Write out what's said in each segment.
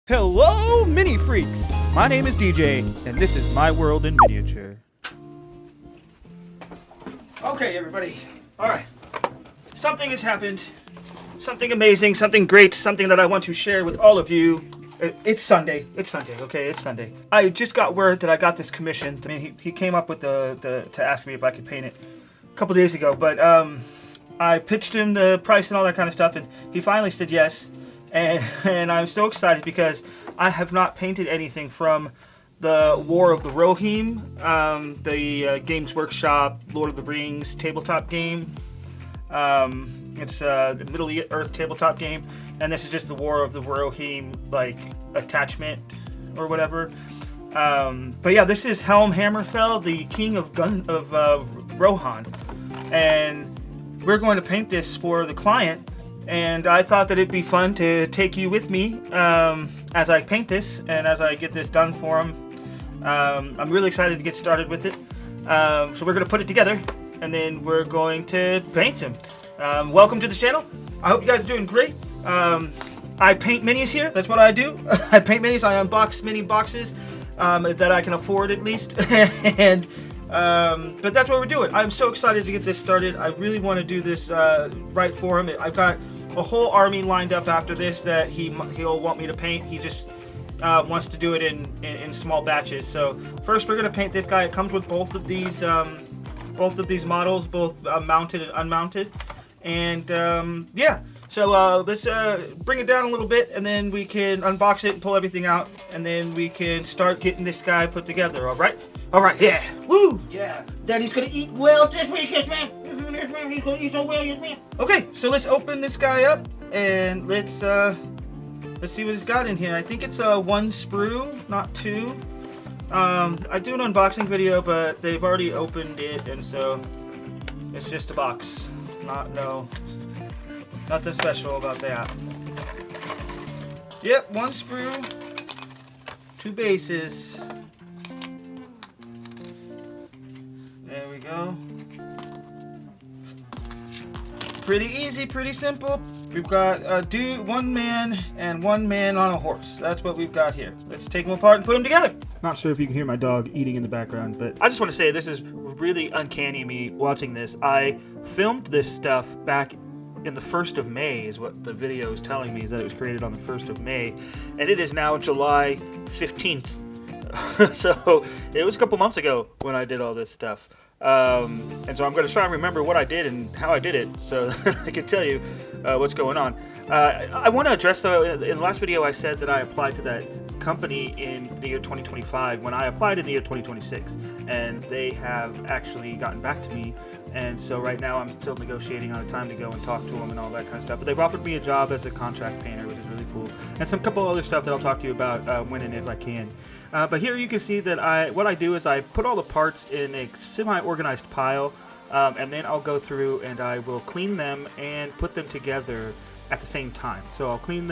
Hello, mini freaks! My name is DJ, and this is my world in miniature. Okay, everybody. Alright. Something has happened. Something amazing, something great, something that I want to share with all of you. It's Sunday. It's Sunday, okay? It's Sunday. I just got word that I got this commission. I mean, he came up with to ask me if I could paint it a couple days ago, but I pitched him the price and all that kind of stuff, and he finally said yes. And I'm so excited because I have not painted anything from the War of the Rohirrim, the Games Workshop, Lord of the Rings tabletop game. It's the Middle Earth tabletop game, and this is just the War of the Rohirrim, like, attachment or whatever. But yeah, this is Helm Hammerhand, the King of Rohan, and we're going to paint this for the client. And I thought that it'd be fun to take you with me as I paint this and as I get this done for him. I'm really excited to get started with it. So we're going to put it together and then we're going to paint him. Welcome to the channel. I hope you guys are doing great. I paint minis here. That's what I do. I paint minis. I unbox mini boxes that I can afford at least. And but that's what we're doing. I'm so excited to get this started. I really want to do this right for him. I've got a whole army lined up after this that he'll want me to paint. He just wants to do it in small batches. So first we're gonna paint this guy. It comes with both of these models, both mounted and unmounted. And yeah, so let's bring it down a little bit, and then we can unbox it and pull everything out, and then we can start getting this guy put together. All right? All right. Yeah. Woo. Yeah. Daddy's gonna eat well this week, yes, man. Yes, man. He's gonna eat so well, yes, man. Okay, so let's open this guy up and let's see what he's got in here. I think it's one sprue, not two. I do an unboxing video, but they've already opened it, and so it's just a box. Nothing special about that. Yep, one sprue, two bases. There we go. Pretty easy, pretty simple. We've got one man and one man on a horse. That's what we've got here. Let's take them apart and put them together. Not sure if you can hear my dog eating in the background, but I just want to say this is really uncanny me watching this. I filmed this stuff back in the 1st of May is what the video is telling me, is that it was created on the 1st of May, and it is now July 15th. So it was a couple months ago when I did all this stuff. And so I'm going to try and remember what I did and how I did it so that I can tell you what's going on. I want to address, though, in the last video I said that I applied to that company in the year 2025 when I applied in the year 2026, and they have actually gotten back to me. And so right now I'm still negotiating on a time to go and talk to them and all that kind of stuff. But they've offered me a job as a contract painter, which is really cool. And some couple other stuff that I'll talk to you about when and if I can. But here you can see that what I do is I put all the parts in a semi-organized pile, and then I'll go through and I will clean them and put them together at the same time. So I'll clean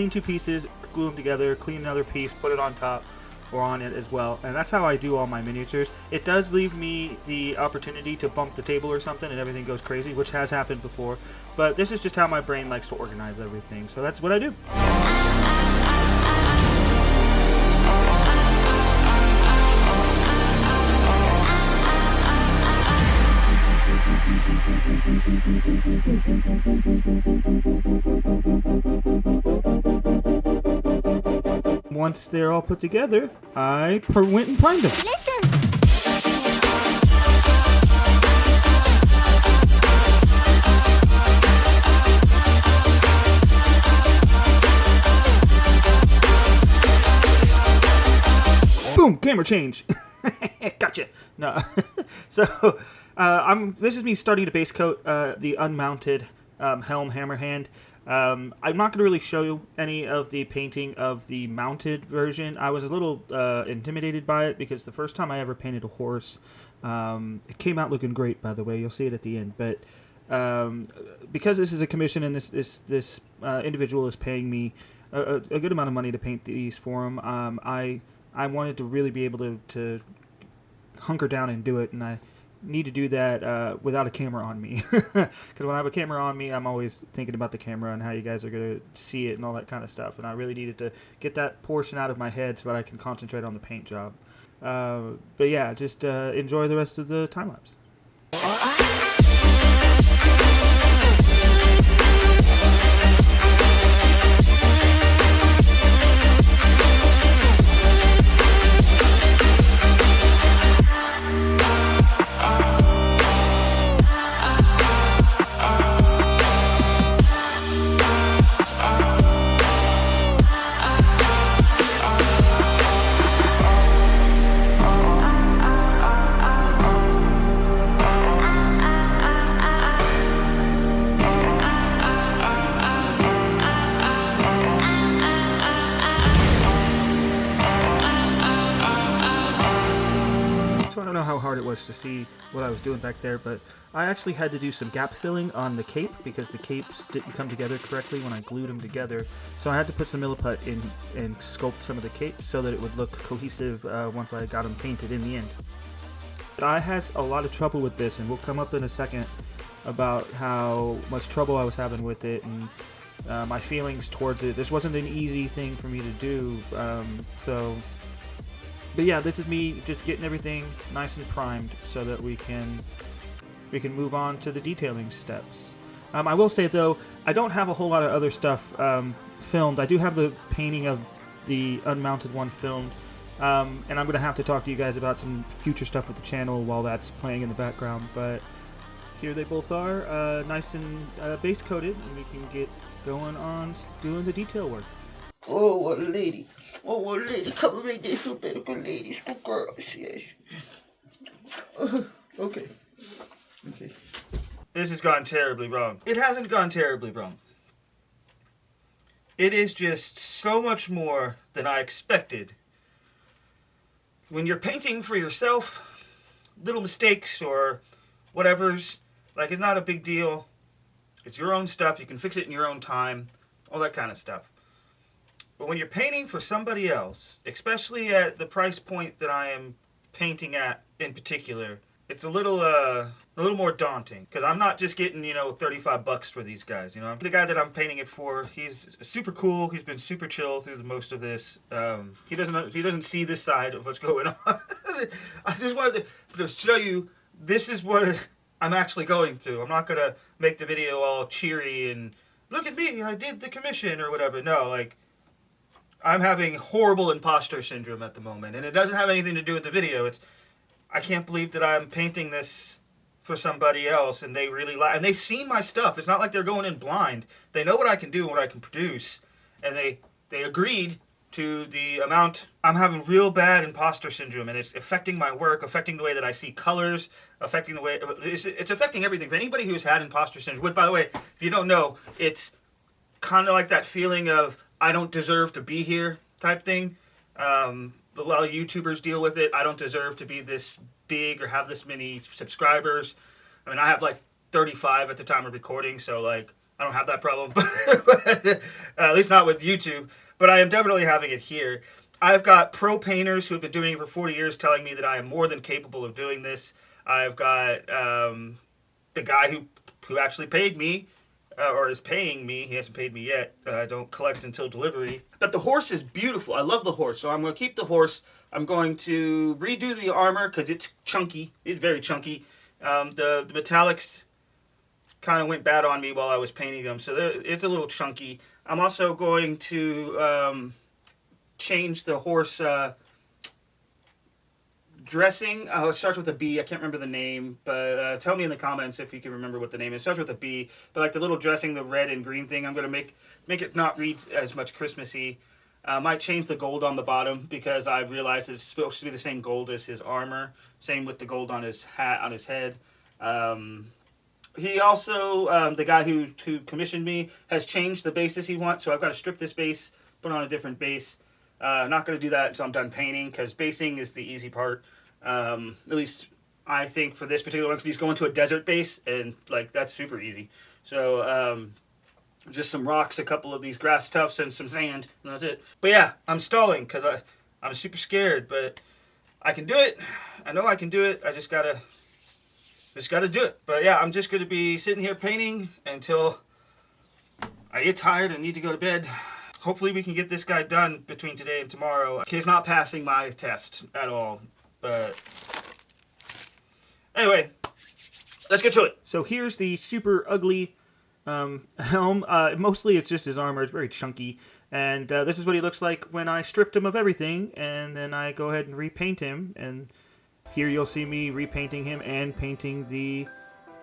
two pieces, glue them together, clean another piece, put it on top or on it as well. And that's how I do all my miniatures. It does leave me the opportunity to bump the table or something and everything goes crazy, which has happened before. But this is just how my brain likes to organize everything. So that's what I do. Once they're all put together, I went and primed them. Listen. Boom! Camera change. Gotcha. No. So, this is me starting to base coat the unmounted Helm Hammerhand. I'm not going to really show you any of the painting of the mounted version. I was a little intimidated by it because the first time I ever painted a horse, it came out looking great, by the way. You'll see it at the end. But because this is a commission and this individual is paying me a good amount of money to paint these for him, I wanted to really be able to hunker down and do it, and I need to do that without a camera on me. Because when I have a camera on me, I'm always thinking about the camera and how you guys are going to see it and all that kind of stuff. And I really needed to get that portion out of my head so that I can concentrate on the paint job. But yeah, just enjoy the rest of the time lapse. How hard it was to see what I was doing back there, but I actually had to do some gap filling on the cape because the capes didn't come together correctly when I glued them together. So I had to put some milliput in and sculpt some of the capes so that it would look cohesive once I got them painted in the end. But I had a lot of trouble with this, and we'll come up in a second about how much trouble I was having with it and my feelings towards it. This wasn't an easy thing for me to do, But yeah, this is me just getting everything nice and primed so that we can move on to the detailing steps. I will say though, I don't have a whole lot of other stuff filmed. I do have the painting of the unmounted one filmed, and I'm going to have to talk to you guys about some future stuff with the channel while that's playing in the background. But here they both are, nice and base coated, and we can get going on doing the detail work. Oh, what a lady. Oh, what a lady. Come and make this alphabetical ladies. Good girls, yes. Okay. This has gone terribly wrong. It hasn't gone terribly wrong. It is just so much more than I expected. When you're painting for yourself, little mistakes or whatever's, like, it's not a big deal. It's your own stuff. You can fix it in your own time. All that kind of stuff. But when you're painting for somebody else, especially at the price point that I am painting at in particular, it's a little more daunting. Because I'm not just getting, $35 for these guys. The guy that I'm painting it for, he's super cool. He's been super chill through the most of this. He doesn't see this side of what's going on. I just wanted to show you this is what I'm actually going through. I'm not gonna make the video all cheery and look at me, I did the commission or whatever. No, like, I'm having horrible imposter syndrome at the moment, and it doesn't have anything to do with the video. I can't believe that I'm painting this for somebody else, and they really and they've seen my stuff. It's not like they're going in blind. They know what I can do and what I can produce, and they agreed to the amount. I'm having real bad imposter syndrome, and it's affecting my work, affecting the way that I see colors, affecting the way it's affecting everything. For anybody who's had imposter syndrome, which, by the way, if you don't know, it's kind of like that feeling of I don't deserve to be here type thing. A lot of YouTubers deal with it. I don't deserve to be this big or have this many subscribers. I mean, I have like 35 at the time of recording, so like I don't have that problem. At least not with YouTube. But I am definitely having it here. I've got pro painters who have been doing it for 40 years telling me that I am more than capable of doing this. I've got the guy who actually paid me. Or is paying me. He hasn't paid me yet. I don't collect until delivery. But the horse is beautiful. I love the horse. So I'm going to keep the horse. I'm going to redo the armor because it's chunky. It's very chunky. The metallics kind of went bad on me while I was painting them. So it's a little chunky. I'm also going to change the horse dressing. It starts with a B. I can't remember the name, but tell me in the comments if you can remember what the name is. It starts with a B, but like the little dressing, the red and green thing, I'm going to make it not read as much Christmassy. Might change the gold on the bottom because I realized it's supposed to be the same gold as his armor. Same with the gold on his hat, on his head. He also, the guy who commissioned me, has changed the bases he wants, so I've got to strip this base, put on a different base. Not going to do that until I'm done painting because basing is the easy part. At least I think for this particular one, because he's going to a desert base, and like that's super easy. So just some rocks, a couple of these grass tufts, and some sand, and that's it. But yeah, I'm stalling because I'm super scared, but I can do it. I know I can do it. I just gotta just got to do it. But yeah, I'm just going to be sitting here painting until I get tired and need to go to bed. Hopefully we can get this guy done between today and tomorrow. He's not passing my test at all. But anyway, let's get to it. So here's the super ugly Helm. Mostly it's just his armor. It's very chunky. And this is what he looks like when I stripped him of everything. And then I go ahead and repaint him. And here you'll see me repainting him and painting the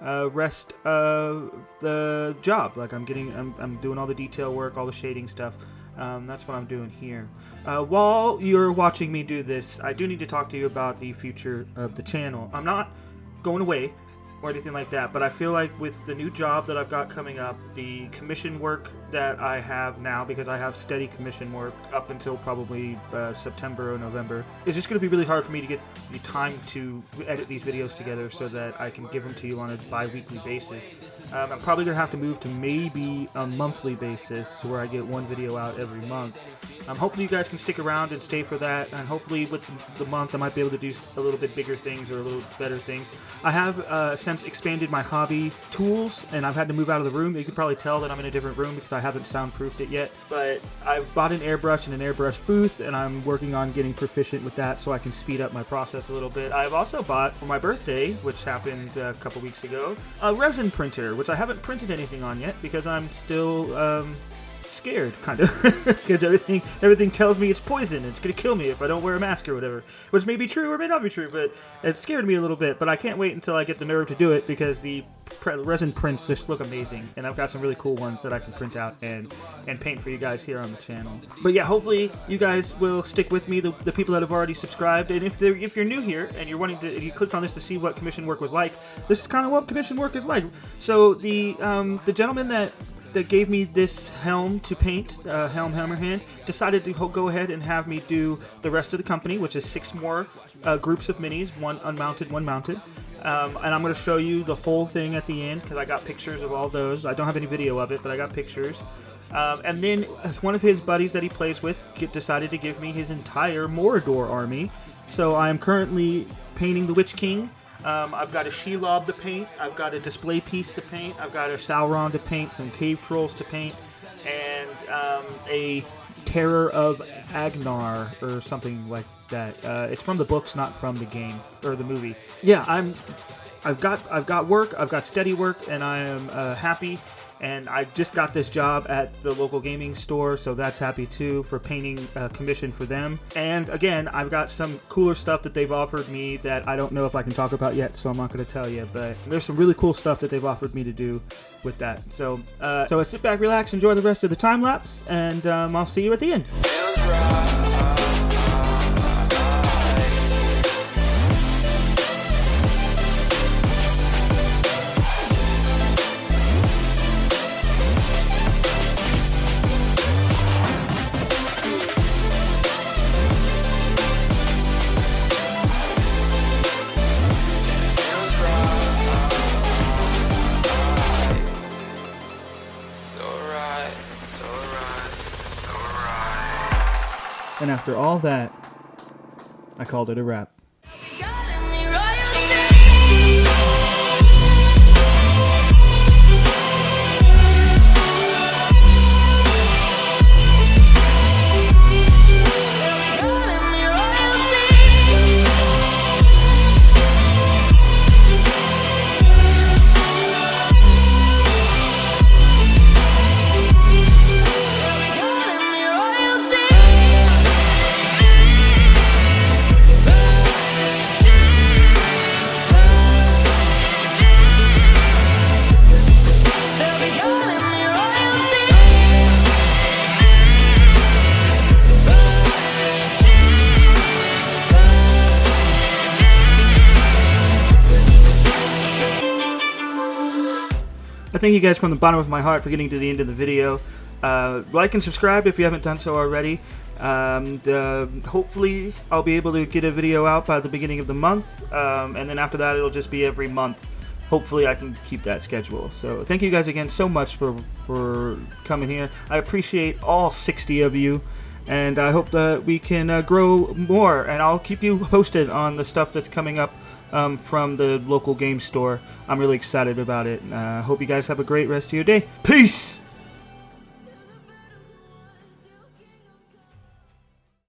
rest of the job. Like I'm doing all the detail work, all the shading stuff. That's what I'm doing here. While you're watching me do this, I do need to talk to you about the future of the channel. I'm not going away or anything like that, but I feel like with the new job that I've got coming up, the commission work that I have now, because I have steady commission work up until probably September or November, it's just going to be really hard for me to get the time to edit these videos together so that I can give them to you on a bi-weekly basis. I'm probably going to have to move to maybe a monthly basis to where I get one video out every month. Hopefully you guys can stick around and stay for that, and hopefully with the month I might be able to do a little bit bigger things or a little better things. I have since expanded my hobby tools, and I've had to move out of the room. You can probably tell that I'm in a different room because I haven't soundproofed it yet, but I've bought an airbrush and an airbrush booth, and I'm working on getting proficient with that so I can speed up my process a little bit. I've also bought, for my birthday, which happened a couple weeks ago, a resin printer, which I haven't printed anything on yet because I'm still scared, kind of, because everything tells me it's poison. It's gonna kill me if I don't wear a mask or whatever, which may be true or may not be true, but it scared me a little bit. But I can't wait until I get the nerve to do it because the resin prints just look amazing, and I've got some really cool ones that I can print out and paint for you guys here on the channel. But yeah, hopefully you guys will stick with me, the people that have already subscribed, and if you're new here and you clicked on this to see what commission work was like, this is kind of what commission work is like. So the gentleman that gave me this helm to paint, Helm Hammerhand, decided to go ahead and have me do the rest of the company, which is 6 more groups of minis, 1 unmounted, 1 mounted. And I'm going to show you the whole thing at the end because I got pictures of all those. I don't have any video of it, but I got pictures. And then one of his buddies that he plays with decided to give me his entire Mordor army. So I am currently painting the Witch King. I've got a Shelob to paint, I've got a display piece to paint, I've got a Sauron to paint, some cave trolls to paint, and a Terror of Agnar or something like that. It's from the books, not from the game or the movie. Yeah, I've got work, I've got steady work, and I am happy. And I just got this job at the local gaming store, so that's happy too, for painting commission for them. And again, I've got some cooler stuff that they've offered me that I don't know if I can talk about yet, so I'm not going to tell you. But there's some really cool stuff that they've offered me to do with that. So sit back, relax, enjoy the rest of the time lapse, and I'll see you at the end. And after all that, I called it a wrap. I thank you guys from the bottom of my heart for getting to the end of the video. Like and subscribe if you haven't done so already. Hopefully I'll be able to get a video out by the beginning of the month, and then after that it'll just be every month. Hopefully I can keep that schedule. So thank you guys again so much for coming here. I appreciate all 60 of you, and I hope that we can grow more, and I'll keep you posted on the stuff that's coming up from the local game store. I'm really excited about it. Hope you guys have a great rest of your day. Peace!